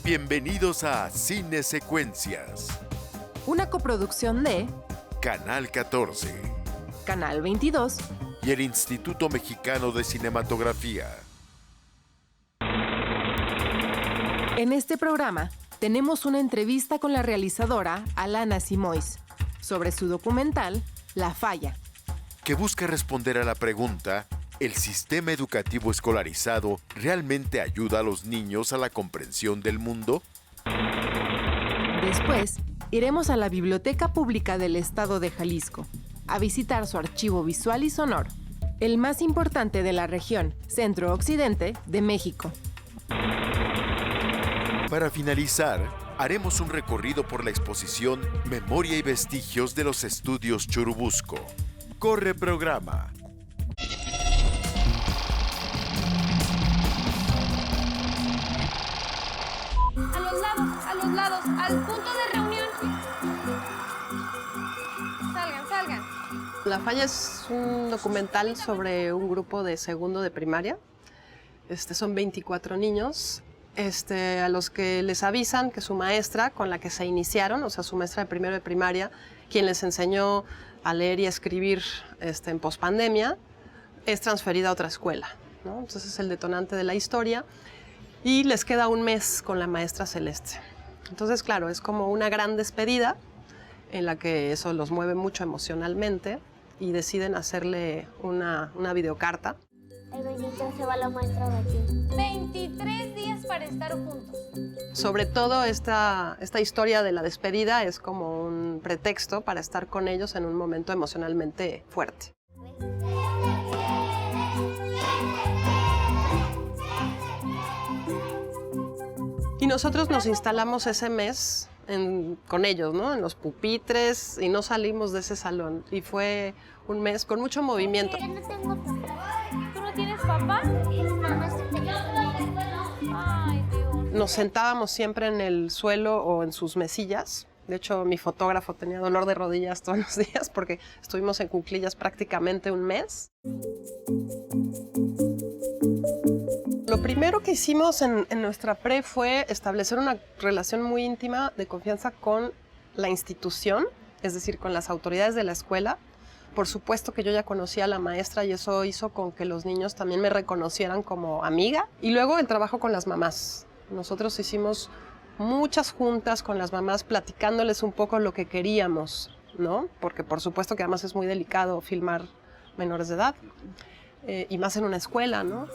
Bienvenidos a Cine Secuencias, una coproducción de Canal 14, Canal 22 y el Instituto Mexicano de Cinematografía. En este programa tenemos una entrevista con la realizadora Alana Simois sobre su documental La Falla, que busca responder a la pregunta: ¿el sistema educativo escolarizado realmente ayuda a los niños a la comprensión del mundo? Después, iremos a la Biblioteca Pública del Estado de Jalisco a visitar su archivo visual y sonoro, el más importante de la región centro-occidente de México. Para finalizar, haremos un recorrido por la exposición Memoria y Vestigios de los Estudios Churubusco. ¡Corre programa! A los lados, al punto de reunión. Salgan. La Falla es un documental sobre un grupo de segundo de primaria. Son 24 niños a los que les avisan que su maestra con la que se iniciaron, o sea, su maestra de primero de primaria, quien les enseñó a leer y a escribir en pospandemia, es transferida a otra escuela, ¿no? Entonces es el detonante de la historia. Y les queda un mes con la maestra Celeste. Entonces, claro, es como una gran despedida en la que eso los mueve mucho emocionalmente y deciden hacerle una videocarta. El 23 se va la maestra de aquí. 23 días para estar juntos. Sobre todo esta historia de la despedida es como un pretexto para estar con ellos en un momento emocionalmente fuerte. Y nosotros nos instalamos ese mes con ellos, ¿no? En los pupitres, y no salimos de ese salón. Y fue un mes con mucho movimiento. Yo no tengo papá. ¿Tú no tienes papá? Mamá está Ay, Dios. Nos sentábamos siempre en el suelo o en sus mesillas. De hecho, mi fotógrafo tenía dolor de rodillas todos los días porque estuvimos en cuclillas prácticamente un mes. Lo primero que hicimos en nuestra pre fue establecer una relación muy íntima de confianza con la institución, es decir, con las autoridades de la escuela. Por supuesto que yo ya conocía a la maestra y eso hizo con que los niños también me reconocieran como amiga. Y luego el trabajo con las mamás. Nosotros hicimos muchas juntas con las mamás platicándoles un poco lo que queríamos, ¿no? Porque por supuesto que además es muy delicado filmar menores de edad. Y más en una escuela, ¿no?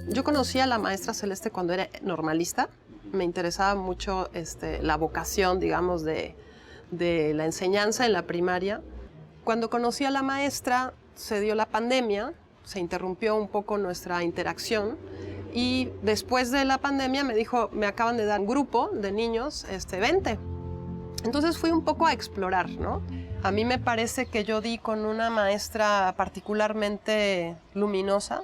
Yo conocí a la maestra Celeste cuando era normalista. Me interesaba mucho la vocación, digamos, de la enseñanza en la primaria. Cuando conocí a la maestra, se dio la pandemia, se interrumpió un poco nuestra interacción. Y después de la pandemia me dijo, me acaban de dar un grupo de niños, vente. Entonces fui un poco a explorar, ¿no? A mí me parece que yo di con una maestra particularmente luminosa,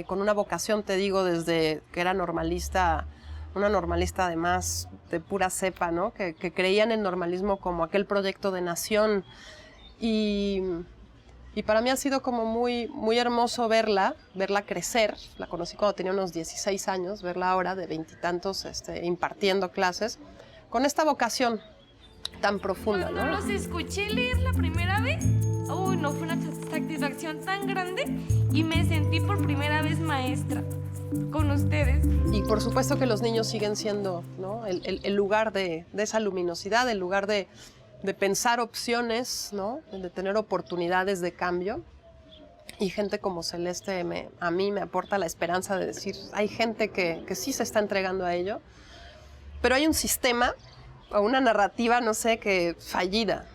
con una vocación, te digo, desde que era normalista, una normalista además de pura cepa, ¿no? Que creía en el normalismo como aquel proyecto de nación. Y para mí ha sido como muy, muy hermoso verla crecer. La conocí cuando tenía unos 16 años, verla ahora de veintitantos impartiendo clases, con esta vocación tan profunda, Cuando los escuché leer la primera vez, uy, no, fue una satisfacción tan grande y me sentí por primera vez maestra con ustedes. Y por supuesto que los niños siguen siendo, ¿no? el lugar de esa luminosidad, el lugar de pensar opciones, ¿no? De tener oportunidades de cambio. Y gente como Celeste a mí me aporta la esperanza de decir, hay gente que sí se está entregando a ello, pero hay un sistema o una narrativa, no sé, que fallida,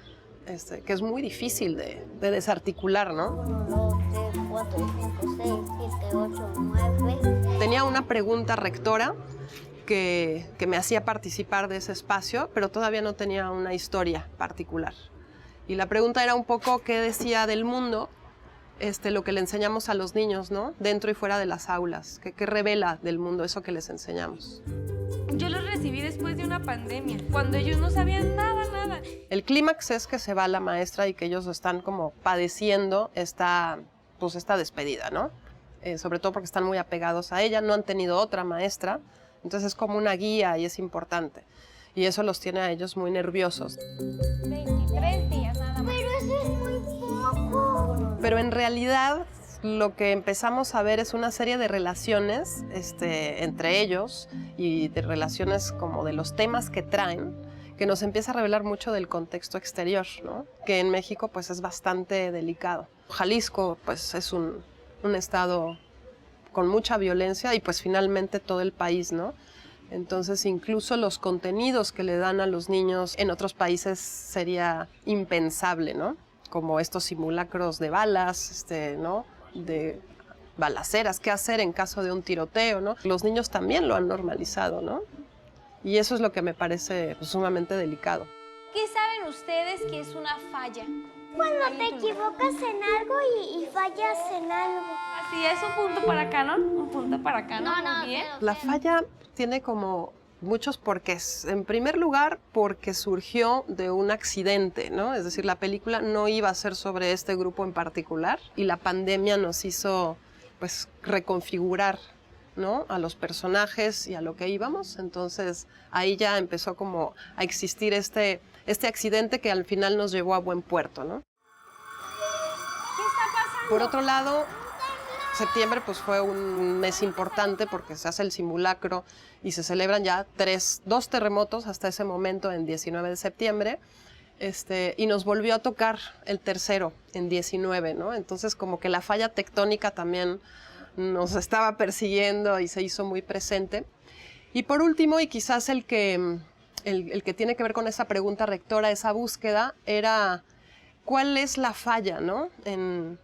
que es muy difícil de desarticular, ¿no? 1, 2, 3, 4, 5, 6, 7, 8, 9. Tenía una pregunta rectora que me hacía participar de ese espacio, pero todavía no tenía una historia particular. Y la pregunta era un poco qué decía del mundo, lo que le enseñamos a los niños, ¿no? Dentro y fuera de las aulas, qué revela del mundo eso que les enseñamos. Yo los recibí después de una pandemia, cuando ellos no sabían nada. El clímax es que se va la maestra y que ellos están como padeciendo esta despedida, ¿no? sobre todo porque están muy apegados a ella, no han tenido otra maestra, entonces es como una guía y es importante. Y eso los tiene a ellos muy nerviosos. 23 días nada más. Pero eso es muy poco. Pero en realidad lo que empezamos a ver es una serie de relaciones entre ellos y de relaciones como de los temas que traen, que nos empieza a revelar mucho del contexto exterior, ¿no? Que en México pues es bastante delicado. Jalisco pues es un estado con mucha violencia y pues finalmente todo el país, ¿no? Entonces incluso los contenidos que le dan a los niños en otros países sería impensable, ¿no? Como estos simulacros de balas, ¿no? De balaceras, qué hacer en caso de un tiroteo, ¿no? Los niños también lo han normalizado, ¿no? Y eso es lo que me parece pues, sumamente delicado. ¿Qué saben ustedes que es una falla? Cuando te equivocas en algo y fallas en algo. Así es, un punto para Canon, un punto para Canon, muy bien. La falla tiene como muchos porqués. En primer lugar, porque surgió de un accidente, ¿no? Es decir, la película no iba a ser sobre este grupo en particular y la pandemia nos hizo, pues, reconfigurar, ¿no? A los personajes y a lo que íbamos. Entonces, ahí ya empezó como a existir este accidente que al final nos llevó a buen puerto, ¿no? ¿Qué está pasando? Por otro lado, septiembre pues fue un mes importante porque se hace el simulacro y se celebran ya dos terremotos hasta ese momento en 19 de septiembre y nos volvió a tocar el tercero en 19, ¿no? Entonces como que la falla tectónica también nos estaba persiguiendo y se hizo muy presente. Y por último, y quizás el que tiene que ver con esa pregunta rectora, esa búsqueda, era ¿cuál es la falla, ¿no? en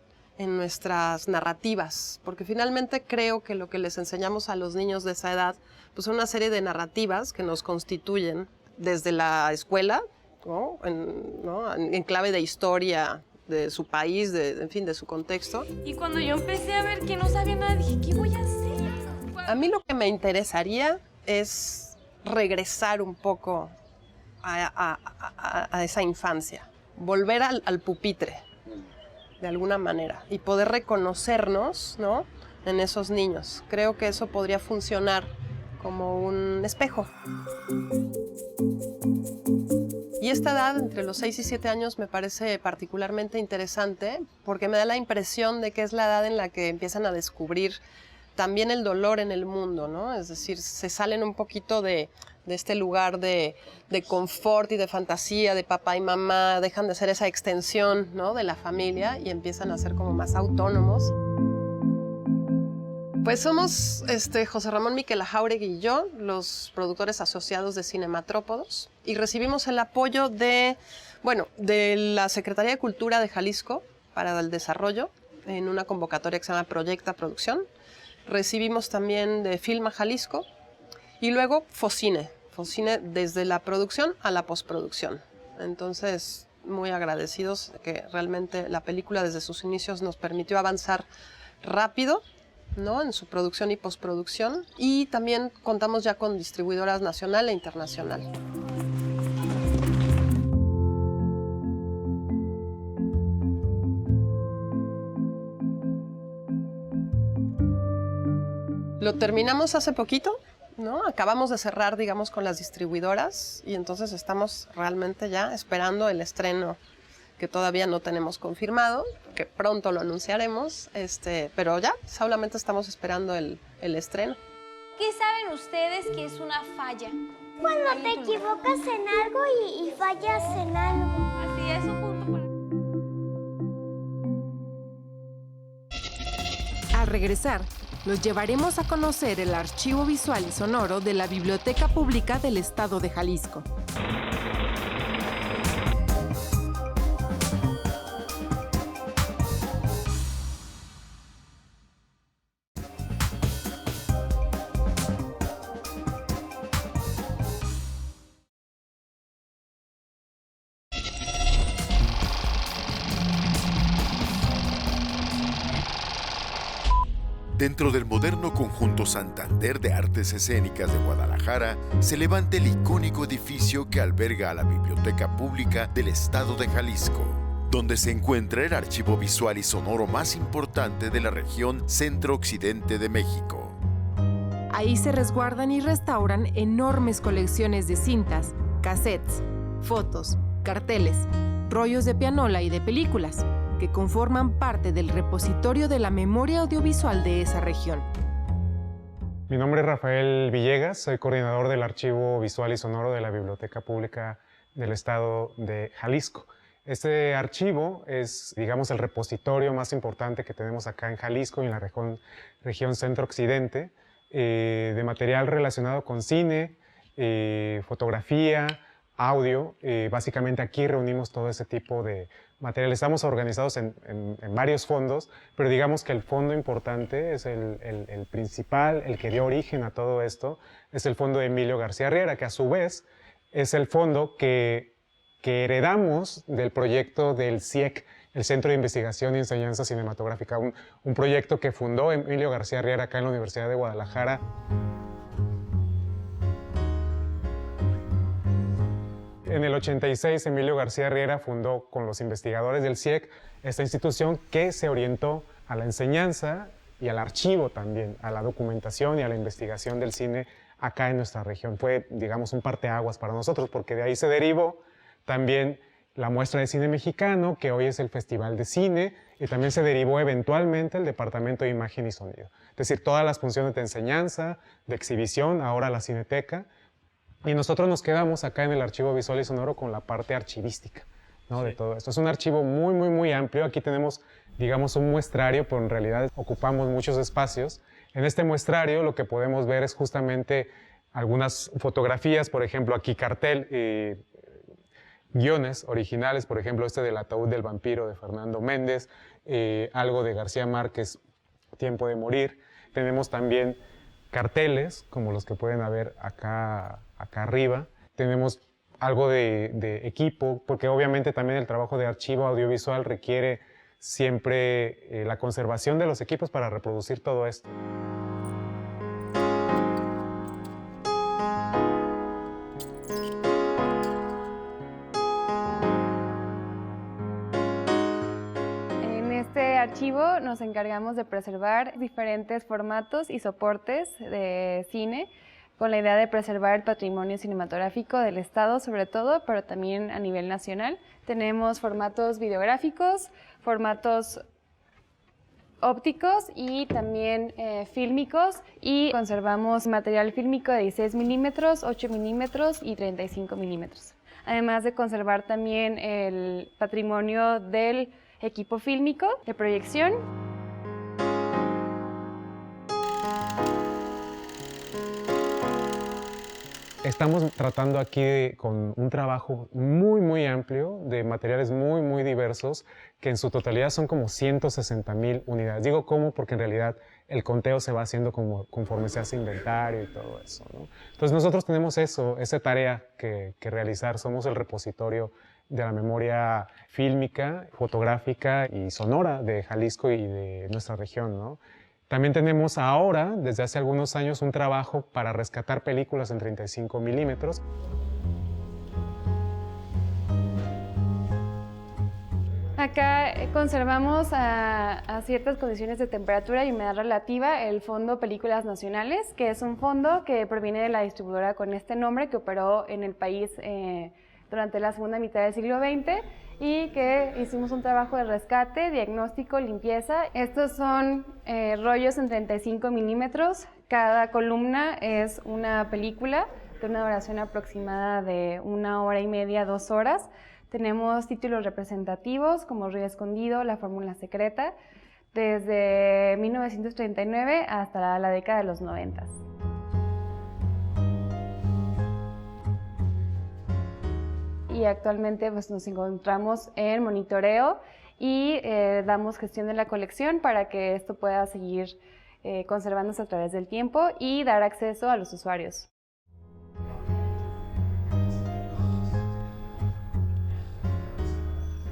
nuestras narrativas? Porque finalmente creo que lo que les enseñamos a los niños de esa edad pues son una serie de narrativas que nos constituyen desde la escuela, ¿no? En clave de historia de su país, en fin, de su contexto. Y cuando yo empecé a ver que no sabía nada, dije, ¿qué voy a hacer? A mí lo que me interesaría es regresar un poco a esa infancia, volver al pupitre, de alguna manera, y poder reconocernos, ¿no? En esos niños. Creo que eso podría funcionar como un espejo. Y esta edad, entre los 6 y 7 años, me parece particularmente interesante porque me da la impresión de que es la edad en la que empiezan a descubrir también el dolor en el mundo, ¿no? Es decir, se salen un poquito de este lugar de confort y de fantasía de papá y mamá, dejan de ser esa extensión, ¿no? De la familia y empiezan a ser como más autónomos. Pues somos José Ramón Miquela Jáuregui y yo, los productores asociados de Cinematrópodos, y recibimos el apoyo de la Secretaría de Cultura de Jalisco para el desarrollo en una convocatoria que se llama Proyecta Producción. Recibimos también de Filma Jalisco y luego Focine desde la producción a la postproducción. Entonces, muy agradecidos que realmente la película desde sus inicios nos permitió avanzar rápido, ¿no? En su producción y postproducción, y también contamos ya con distribuidoras nacional e internacional. Lo terminamos hace poquito, ¿no? Acabamos de cerrar, digamos, con las distribuidoras y entonces estamos realmente ya esperando el estreno que todavía no tenemos confirmado, que pronto lo anunciaremos, pero ya solamente estamos esperando el estreno. ¿Qué saben ustedes que es una falla? Cuando te equivocas en algo y fallas en algo. Así es, un punto para... Al regresar, los llevaremos a conocer el archivo visual y sonoro de la Biblioteca Pública del Estado de Jalisco. Dentro del moderno Conjunto Santander de Artes Escénicas de Guadalajara se levanta el icónico edificio que alberga a la Biblioteca Pública del Estado de Jalisco. donde se encuentra el archivo visual y sonoro más importante de la región centro-occidente de México. Ahí se resguardan y restauran enormes colecciones de cintas, cassettes, fotos, carteles, rollos de pianola y de películas, que conforman parte del repositorio de la memoria audiovisual de esa región. Mi nombre es Rafael Villegas, soy coordinador del Archivo Visual y Sonoro de la Biblioteca Pública del Estado de Jalisco. Este archivo es, digamos, el repositorio más importante que tenemos acá en Jalisco y en la región centro-occidente, de material relacionado con cine, fotografía, audio. Básicamente aquí reunimos todo ese tipo de material. Estamos organizados en varios fondos, pero digamos que el fondo importante es el principal, el que dio origen a todo esto, es el fondo de Emilio García Riera, que a su vez es el fondo que heredamos del proyecto del CIEC, el Centro de Investigación y Enseñanza Cinematográfica, un proyecto que fundó Emilio García Riera acá en la Universidad de Guadalajara. En el 86, Emilio García Riera fundó con los investigadores del CIEC esta institución que se orientó a la enseñanza y al archivo también, a la documentación y a la investigación del cine acá en nuestra región. Fue, digamos, un parteaguas para nosotros, porque de ahí se derivó también la muestra de cine mexicano, que hoy es el Festival de Cine, y también se derivó eventualmente el Departamento de Imagen y Sonido. Es decir, todas las funciones de enseñanza, de exhibición, ahora la Cineteca, y nosotros nos quedamos acá en el Archivo Visual y Sonoro con la parte archivística, ¿no? De todo esto. Es un archivo muy, muy, muy amplio. Aquí tenemos, digamos, un muestrario, pero en realidad ocupamos muchos espacios. En este muestrario lo que podemos ver es justamente algunas fotografías, por ejemplo, aquí cartel, guiones originales, por ejemplo, este del Ataúd del Vampiro de Fernando Méndez, algo de García Márquez, Tiempo de Morir. Tenemos también carteles, como los que pueden haber acá arriba. Tenemos algo de equipo, porque obviamente también el trabajo de archivo audiovisual requiere siempre la conservación de los equipos para reproducir todo esto. En este archivo nos encargamos de preservar diferentes formatos y soportes de cine, con la idea de preservar el patrimonio cinematográfico del Estado sobre todo, pero también a nivel nacional. Tenemos formatos videográficos, formatos ópticos y también fílmicos, y conservamos material fílmico de 16 milímetros, 8 milímetros y 35 milímetros. Además de conservar también el patrimonio del equipo fílmico de proyección. Estamos tratando aquí con un trabajo muy, muy amplio de materiales muy, muy diversos, que en su totalidad son como 160,000 unidades. Digo cómo porque en realidad el conteo se va haciendo conforme se hace inventario y todo eso, ¿no? Entonces nosotros tenemos esa tarea que realizar. Somos el repositorio de la memoria fílmica, fotográfica y sonora de Jalisco y de nuestra región, ¿no? También tenemos ahora, desde hace algunos años, un trabajo para rescatar películas en 35 milímetros. Acá conservamos a ciertas condiciones de temperatura y humedad relativa el Fondo Películas Nacionales, que es un fondo que proviene de la distribuidora con este nombre que operó en el país durante la segunda mitad del siglo XX, y que hicimos un trabajo de rescate, diagnóstico, limpieza. Estos son rollos en 35 milímetros. Cada columna es una película de una duración aproximada de 1 hora y media, 2 horas. Tenemos títulos representativos como Río Escondido, La Fórmula Secreta, desde 1939 hasta la década de los 90. Y actualmente pues, nos encontramos en monitoreo y damos gestión de la colección para que esto pueda seguir conservándose a través del tiempo y dar acceso a los usuarios.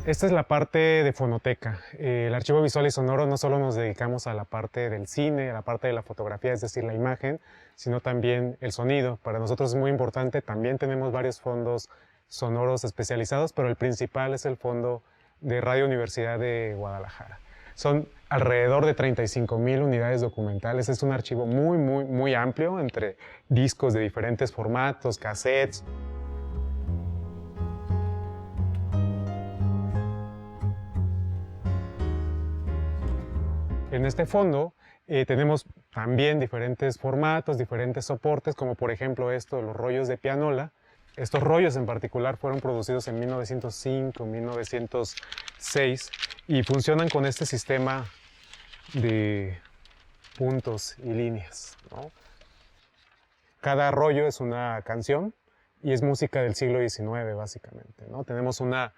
Esta es la parte de fonoteca. El Archivo Visual y Sonoro no solo nos dedicamos a la parte del cine, a la parte de la fotografía, es decir, la imagen, sino también el sonido. Para nosotros es muy importante. También tenemos varios fondos sonoros especializados, pero el principal es el fondo de Radio Universidad de Guadalajara. Son alrededor de 35,000 unidades documentales. Es un archivo muy amplio entre discos de diferentes formatos, cassettes. En este fondo tenemos también diferentes formatos, diferentes soportes, como por ejemplo esto de los rollos de pianola. Estos rollos en particular fueron producidos en 1905, 1906 y funcionan con este sistema de puntos y líneas, ¿no? Cada rollo es una canción y es música del siglo XIX básicamente, ¿no? Tenemos una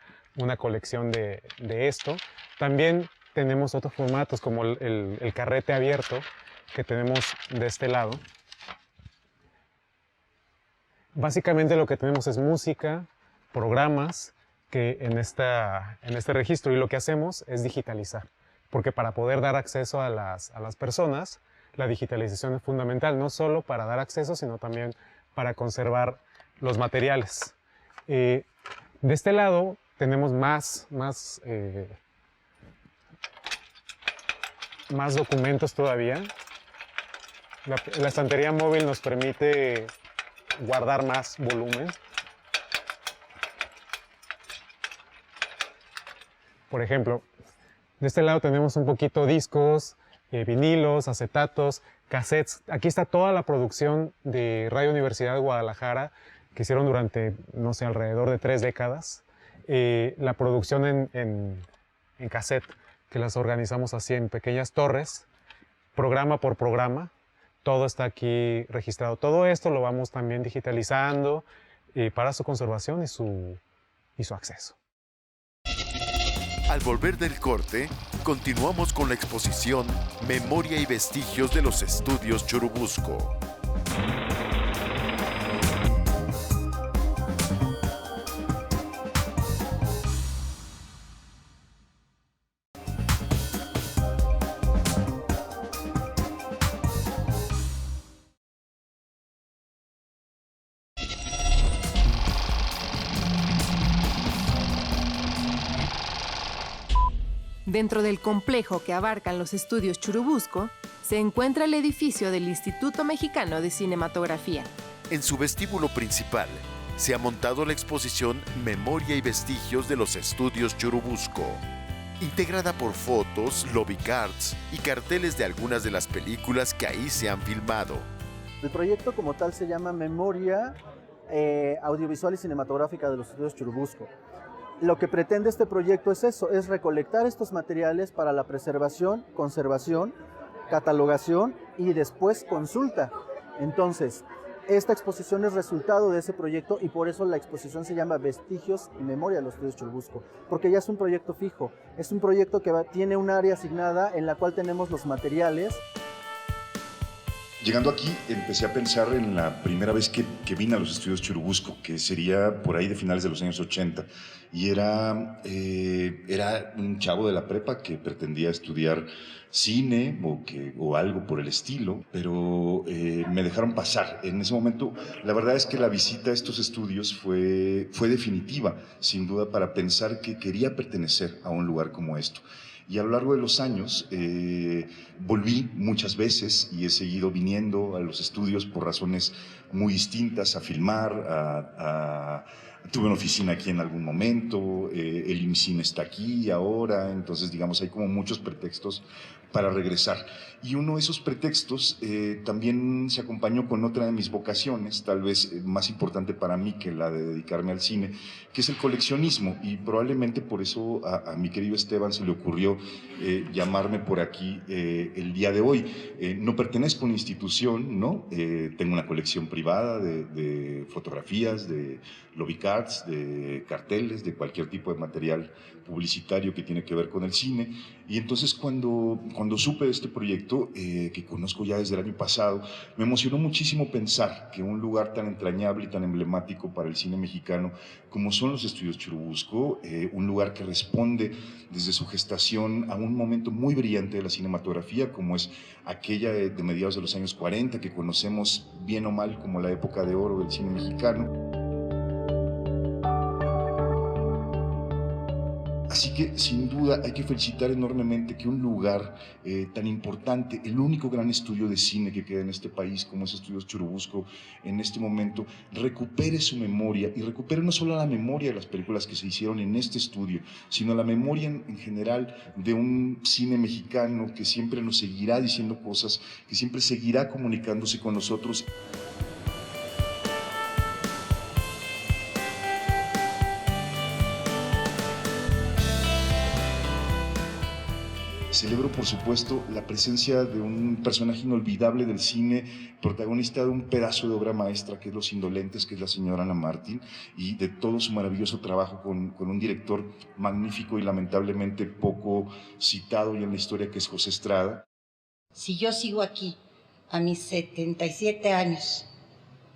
colección de esto. También tenemos otros formatos como el carrete abierto que tenemos de este lado. Básicamente lo que tenemos es música, programas que en este registro, y lo que hacemos es digitalizar, porque para poder dar acceso a las personas, la digitalización es fundamental, no solo para dar acceso, sino también para conservar los materiales. De este lado tenemos más documentos todavía. La estantería móvil nos permite guardar más volumen. Por ejemplo, de este lado tenemos un poquito discos, vinilos, acetatos, cassettes. Aquí está toda la producción de Radio Universidad de Guadalajara que hicieron durante, no sé, alrededor de 3 décadas. La producción en cassette, que las organizamos así en pequeñas torres, programa por programa. Todo está aquí registrado. Todo esto lo vamos también digitalizando para su conservación y su acceso. Al volver del corte, continuamos con la exposición Memoria y Vestigios de los Estudios Churubusco. Dentro del complejo que abarcan los estudios Churubusco, se encuentra el edificio del Instituto Mexicano de Cinematografía. En su vestíbulo principal se ha montado la exposición Memoria y Vestigios de los Estudios Churubusco, integrada por fotos, lobby cards y carteles de algunas de las películas que ahí se han filmado. El proyecto como tal se llama Memoria Audiovisual y Cinematográfica de los Estudios Churubusco. Lo que pretende este proyecto es eso, es recolectar estos materiales para la preservación, conservación, catalogación y después consulta. Entonces, esta exposición es resultado de ese proyecto y por eso la exposición se llama Vestigios y Memoria de los Estudios Churubusco, porque ya es un proyecto fijo, es un proyecto que tiene un área asignada en la cual tenemos los materiales. Llegando aquí, empecé a pensar en la primera vez que vine a los estudios Churubusco, que sería por ahí de finales de los años 80, y era un chavo de la prepa que pretendía estudiar cine o algo por el estilo, pero me dejaron pasar. En ese momento, la verdad es que la visita a estos estudios fue definitiva, sin duda, para pensar que quería pertenecer a un lugar como esto. Y a lo largo de los años volví muchas veces y he seguido viniendo a los estudios por razones muy distintas, a filmar, tuve una oficina aquí en algún momento, el IMCINE está aquí ahora, entonces digamos hay como muchos pretextos para regresar. Y uno de esos pretextos también se acompañó con otra de mis vocaciones, tal vez más importante para mí que la de dedicarme al cine, que es el coleccionismo, y probablemente por eso a mi querido Esteban se le ocurrió llamarme por aquí el día de hoy. No pertenezco a una institución, ¿no? Tengo una colección privada de fotografías, de lobby cards, de carteles, de cualquier tipo de material publicitario que tiene que ver con el cine. Y entonces cuando supe de este proyecto, que conozco ya desde el año pasado, me emocionó muchísimo pensar que un lugar tan entrañable y tan emblemático para el cine mexicano como son los estudios Churubusco, un lugar que responde desde su gestación a un momento muy brillante de la cinematografía, como es aquella de mediados de los años 40, que conocemos bien o mal como la época de oro del cine mexicano. Así que sin duda hay que felicitar enormemente que un lugar tan importante, el único gran estudio de cine que queda en este país como es Estudios Churubusco en este momento, recupere su memoria y recupere no solo la memoria de las películas que se hicieron en este estudio, sino la memoria en general de un cine mexicano que siempre nos seguirá diciendo cosas, que siempre seguirá comunicándose con nosotros. Celebro, por supuesto, la presencia de un personaje inolvidable del cine, protagonista de un pedazo de obra maestra que es Los Indolentes, que es la señora Ana Martín, y de todo su maravilloso trabajo con un director magnífico y lamentablemente poco citado ya en la historia, que es José Estrada. Si yo sigo aquí, a mis 77 años,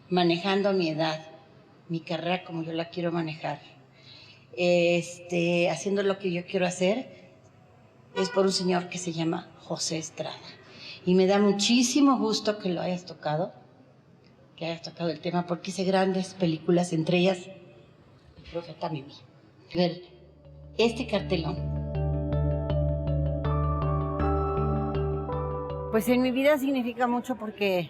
manejando mi edad, mi carrera como yo la quiero manejar, haciendo lo que yo quiero hacer, es por un señor que se llama José Estrada. Y me da muchísimo gusto que lo hayas tocado, el tema, porque hice grandes películas, entre ellas El Profeta Mimi. Ver este cartelón. Pues en mi vida significa mucho porque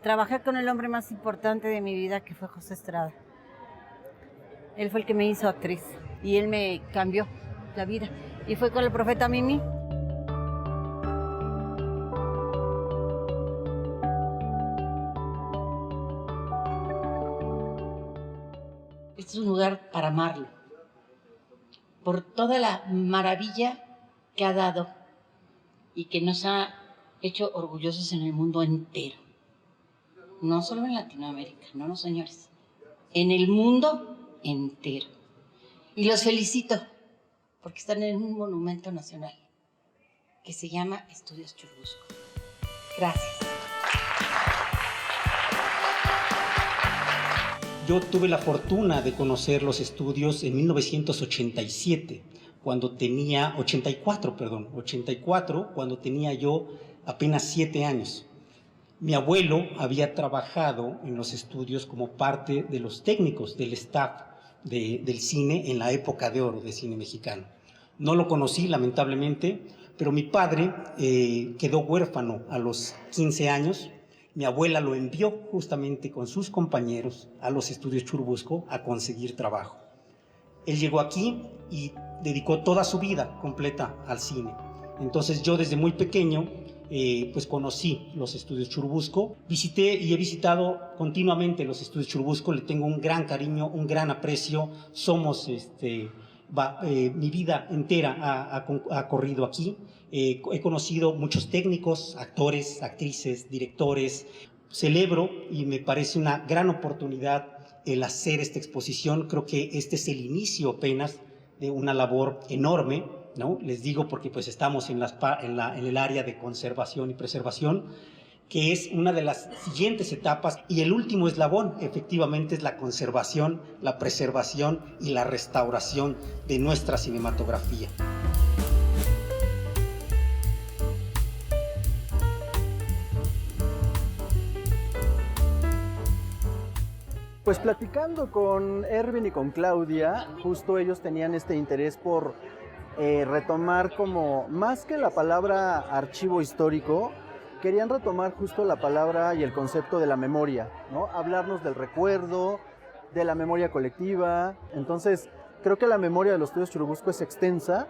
trabajé con el hombre más importante de mi vida, que fue José Estrada. Él fue el que me hizo actriz y él me cambió la vida. Y fue con El Profeta Mimi. Este es un lugar para amarlo, por toda la maravilla que ha dado y que nos ha hecho orgullosos en el mundo entero. No solo en Latinoamérica, no, señores, en el mundo entero. Y los felicito, porque están en un monumento nacional que se llama Estudios Churubusco. Gracias. Yo tuve la fortuna de conocer los estudios en 1987, cuando tenía 84, cuando tenía yo apenas 7 años. Mi abuelo había trabajado en los estudios como parte de los técnicos del staff del cine en la época de oro del cine mexicano. No lo conocí, lamentablemente, pero mi padre quedó huérfano a los 15 años. Mi abuela lo envió justamente con sus compañeros a los estudios Churubusco a conseguir trabajo. Él llegó aquí y dedicó toda su vida completa al cine. Entonces yo desde muy pequeño pues conocí los estudios Churubusco, visité y he visitado continuamente los estudios Churubusco, le tengo un gran cariño, un gran aprecio. Somos mi vida entera ha corrido aquí. He conocido muchos técnicos, actores, actrices, directores. Celebro y me parece una gran oportunidad el hacer esta exposición. Creo que este es el inicio apenas de una labor enorme, ¿no? Les digo porque pues estamos en el área de conservación y preservación, que es una de las siguientes etapas, y el último eslabón efectivamente es la conservación, la preservación y la restauración de nuestra cinematografía. Pues platicando con Erwin y con Claudia, justo ellos tenían este interés por retomar, como más que la palabra archivo histórico, querían retomar justo la palabra y el concepto de la memoria, ¿no? Hablarnos del recuerdo, de la memoria colectiva. Entonces, creo que la memoria de los estudios Churubusco es extensa,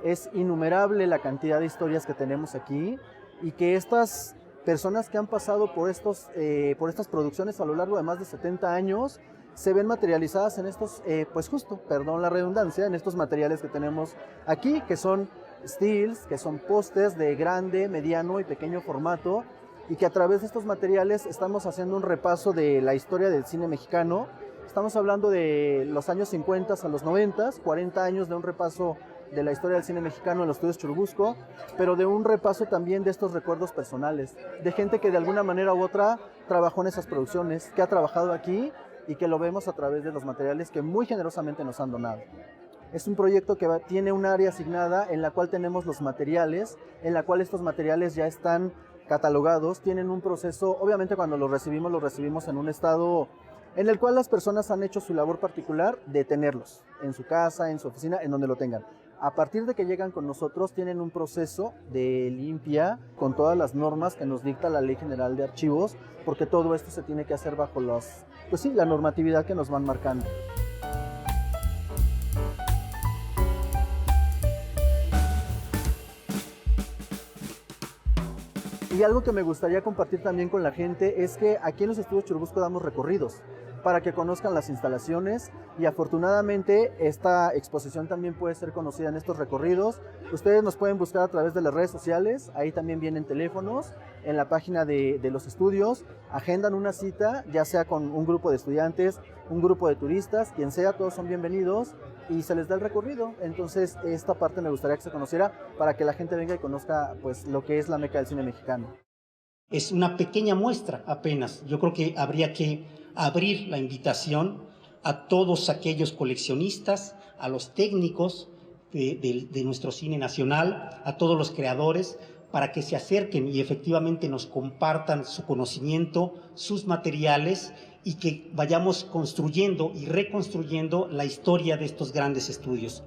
es innumerable la cantidad de historias que tenemos aquí, y que estas personas que han pasado por estas producciones a lo largo de más de 70 años se ven materializadas en estos, pues justo, perdón la redundancia, en estos materiales que tenemos aquí, que son stills, que son pósters de grande, mediano y pequeño formato, y que a través de estos materiales estamos haciendo un repaso de la historia del cine mexicano. Estamos hablando de los años 50 a los 90, 40 años de un repaso de la historia del cine mexicano en los estudios Churubusco, pero de un repaso también de estos recuerdos personales, de gente que de alguna manera u otra trabajó en esas producciones, que ha trabajado aquí y que lo vemos a través de los materiales que muy generosamente nos han donado. Es un proyecto que tiene un área asignada en la cual tenemos los materiales, en la cual estos materiales ya están catalogados, tienen un proceso. Obviamente cuando los recibimos en un estado en el cual las personas han hecho su labor particular de tenerlos en su casa, en su oficina, en donde lo tengan. A partir de que llegan con nosotros, tienen un proceso de limpia con todas las normas que nos dicta la Ley General de Archivos, porque todo esto se tiene que hacer bajo la normatividad que nos van marcando. Y algo que me gustaría compartir también con la gente es que aquí en los Estudios Churubusco damos recorridos para que conozcan las instalaciones, y afortunadamente esta exposición también puede ser conocida en estos recorridos. Ustedes nos pueden buscar a través de las redes sociales, ahí también vienen teléfonos, en la página de los estudios, agendan una cita, ya sea con un grupo de estudiantes, un grupo de turistas, quien sea, todos son bienvenidos y se les da el recorrido. Entonces esta parte me gustaría que se conociera para que la gente venga y conozca pues lo que es la meca del cine mexicano. Es una pequeña muestra apenas. Yo creo que habría que abrir la invitación a todos aquellos coleccionistas, a los técnicos de nuestro cine nacional, a todos los creadores, para que se acerquen y efectivamente nos compartan su conocimiento, sus materiales, y que vayamos construyendo y reconstruyendo la historia de estos grandes estudios.